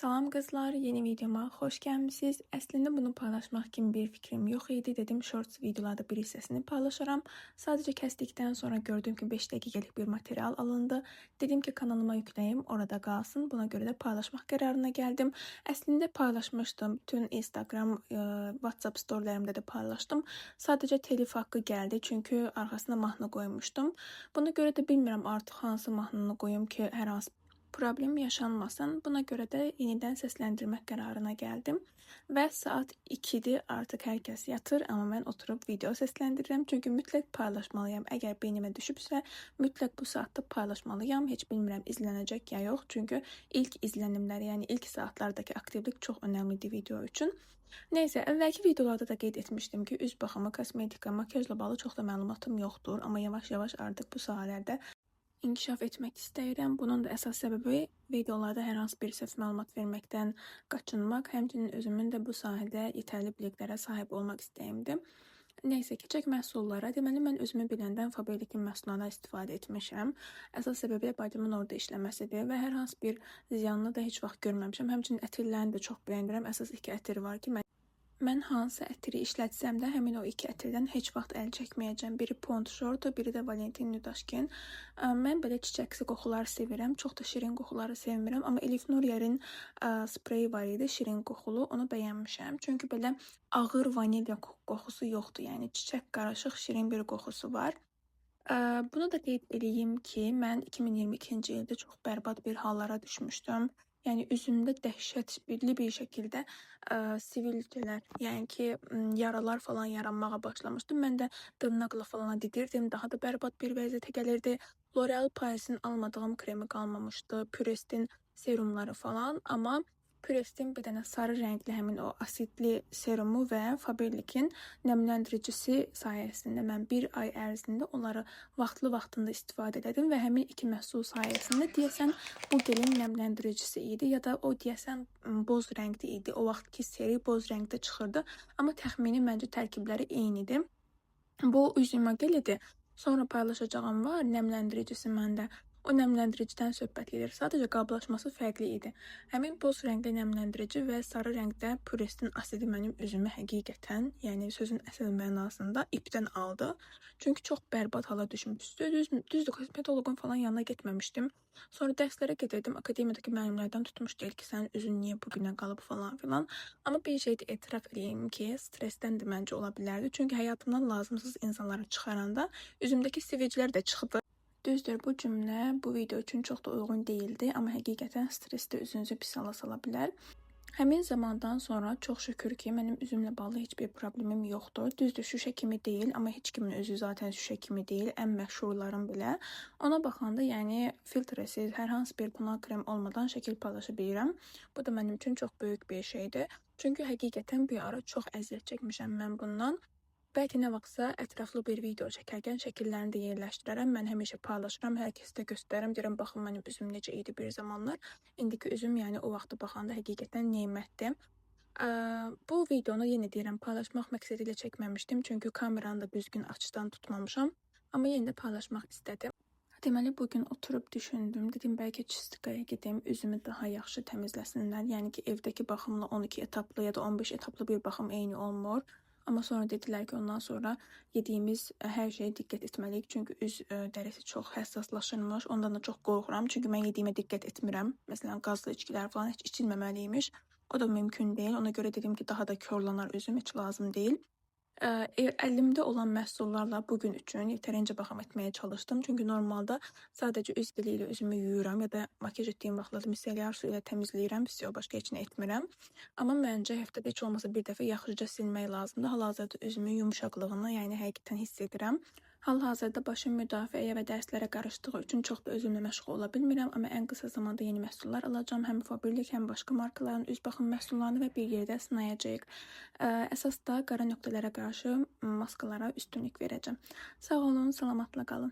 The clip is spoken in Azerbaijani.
Salam qızlar, yeni videoma xoş gəlmisiniz. Əslində bunu paylaşmaq kimi bir fikrim yox idi. Dedim shorts videolarda bir hissəsini paylaşaram. Sadəcə kəsdikdən sonra gördüm ki 5 dəqiqəlik bir material alındı. Dedim ki kanalıma yükləyim, orada qalsın. Buna görə də paylaşmaq qərarına gəldim. Əslində paylaşmışdım. Bütün Instagram, WhatsApp storylərimdə də paylaşdım. Sadəcə telif haqqı gəldi, çünki arxasına mahnı qoymuşdum. Buna görə də bilmirəm artıq hansı mahnını qoyum ki, hər hansı problem yaşanmasın. Buna görə də yenidən səsləndirmək qərarına gəldim və saat 2-dir, artıq hər kəs yatır, amma mən oturub video səsləndirirəm, çünki mütləq paylaşmalıyam. Əgər beynimə düşübsə, mütləq bu saatda paylaşmalıyam. Heç bilmirəm izlənəcək ya yox, çünki ilk izlənimlər, yəni ilk saatlardakı aktivlik çox önəmlidir video üçün. Neysə, əvvəlki videolarda da qeyd etmişdim ki, üz baxımı, kosmetika, makyajla bağlı çox da məlumatım yoxdur, amma yavaş-yavaş artıq bu sahələrdə İnkişaf etmək istəyirəm. Bunun da əsas səbəbi videolarda hər hansı bir səhv məlumat verməkdən qaçınmaq, həmçinin özümün də bu sahədə yetərli biliklərə sahib olmaq istəyimdir. Neysə, keçək məhsullara. Deməli, mən özümü biləndən Faberlic'in məhsullarından istifadə etmişəm. Əsas səbəbi də bacımın orada işləməsidir və hər hansı bir ziyanını da heç vaxt görməmişəm. Həmçinin ətirlərini də çox bəyənirəm. Əsas 2 ətir var ki, mən hansı ətiri işlətsəm də həmin o 2 ətirdən heç vaxt əl çəkməyəcəm. Biri Pond Short, biri də Valentin Nudaşkin. Mən belə çiçəksi qoxular sevirəm. Çox da şirin qoxuları sevmirəm. Amma Elif Nuriyarın spreyi var idi, şirin qoxulu. Onu bəyənmişəm. Çünki belə ağır vanilya qoxusu yoxdur. Yəni çiçək qarışıq şirin bir qoxusu var. Bunu da qeyd edeyim ki, mən 2022-ci ildə çox bərbad bir hallara düşmüşdüm. Yəni üzümdə dəhşətli bir şəkildə sivilcələr, yəni ki, yaralar falan yaranmağa başlamışdı. Mən də dırnaqla falan didirdim, daha da bərbad bir vəziyyətə gəlirdi. L'Oreal Paris'in almadığım kremi qalmamışdı, Pures'in serumları falan, amma Pures'in bir dənə sarı rəngli həmin o asidli serumu və Faberlic'in nəmləndiricisi sayəsində mən bir ay ərzində onları vaxtında istifadə edim və həmin 2 məhsul sayəsində deyəsən bu gelin nəmləndiricisi idi ya da o deyəsən boz rəngli idi. O vaxtki seri boz rəngdə çıxırdı, amma təxmini məncə tərkibləri eynidir. Bu üzümə gelidir. Sonra paylaşacağım var, nəmləndiricisi məndə. O nəmləndiricidən söhbət gedir. Sadəcə qablaşması fərqli idi. Həmin boz rəngli nəmləndirici və sarı rəngdə Pures'in asidi mənim üzümü həqiqətən, yəni sözün əsl mənasında ipdən aldı. Çünki çox bərbad hala düşmüşdü. Düzdür, kosmetologun falan yanına getməmişdim. Sonra dərslərə gedirdim. Akademiyadakı müəllimlərdən tutmuş deyil ki, sənin üzün niyə bugünə qalıb falan filan. Amma bir şey də etiraf edeyim ki, stressdən də məncə ola bilərdi. Çünki həyatımdan lazımsız insanları çıxaranda üzümdəki sivilcələr də çıxdı. Düzdür, bu cümlə bu video üçün çox da uyğun deyildi, amma həqiqətən stressdə üzünüzü pis hala sala bilər. Həmin zamandan sonra çox şükür ki, mənim üzümlə bağlı heç bir problemim yoxdur. Düzdür, şüşə kimi deyil, amma heç kimin özü zaten şüşə kimi deyil, ən məşhurların belə. Ona baxanda, yəni filtrəsiz, hər hansı bir tonal krem olmadan şəkil paylaşa bilirəm. Bu da mənim üçün çox böyük bir şeydir. Çünki həqiqətən bir ara çox əziyyət çəkmişəm mən bundan. Bəlkə nə vaxtsa ətraflı bir video çəkərkən şəkillərini də yerləşdirərəm. Mən həmişə paylaşıram, hər kəsə də göstərirəm. Deyirəm, baxın mənim üzüm necə idi bir zamanlar. İndiki üzüm, yəni o vaxtı baxanda həqiqətən nemətdir. Bu videonu yenə deyirəm, paylaşmaq məqsədi ilə çəkməmişdim. Çünki kameranı da düzgün açıdan tutmamışam. Amma yenə də paylaşmaq istədim. Deməli, bugün oturub düşündüm. Dedim, bəlkə çistikaya gedim, üzümü daha yaxşı təmizləsinlər. Yəni ki, evdəki baxımla 12 etaplı ya da 15 etaplı bir baxım eyni olmur. Amma sonra dedilər ki, ondan sonra yediyimiz hər şeyə diqqət etməliyik. Çünki üz dərisi çox həssaslaşırmış. Ondan da çox qorxuram. Çünki mən yediyimə diqqət etmirəm. Məsələn, qazlı içkilər falan heç içilməməliymiş. O da mümkün deyil. Ona görə dedim ki, daha da korlanar üzüm, heç lazım deyil. Əlimdə olan məhsullarla bugün üçün yetərincə baxım etməyə çalışdım. Çünki normalda sadəcə üz geli ilə üzümü yuyuram ya da makyaj etdiyim vaxtlarda misellar su ilə təmizləyirəm, başqa heç nə etmirəm. Amma məncə həftədə heç olmasa bir dəfə yaxşıca silmək lazımdır. Hal-hazırda üzümün yumşaqlığını, yəni həqiqətən hiss edirəm. Hal-hazırda başım müdafiəyə və dərslərə qarışdığı üçün çox da özümlə məşğul ola bilmirəm, amma ən qısa zamanda yeni məhsullar alacağam. Həm Faberlic, həm başqa markaların üz baxım məhsullarını və bir yerdə sınayacağıq. Əsas da qara nöqtələrə qarşı maskalara üstünlük verəcəm. Sağ olun, salamatla qalın.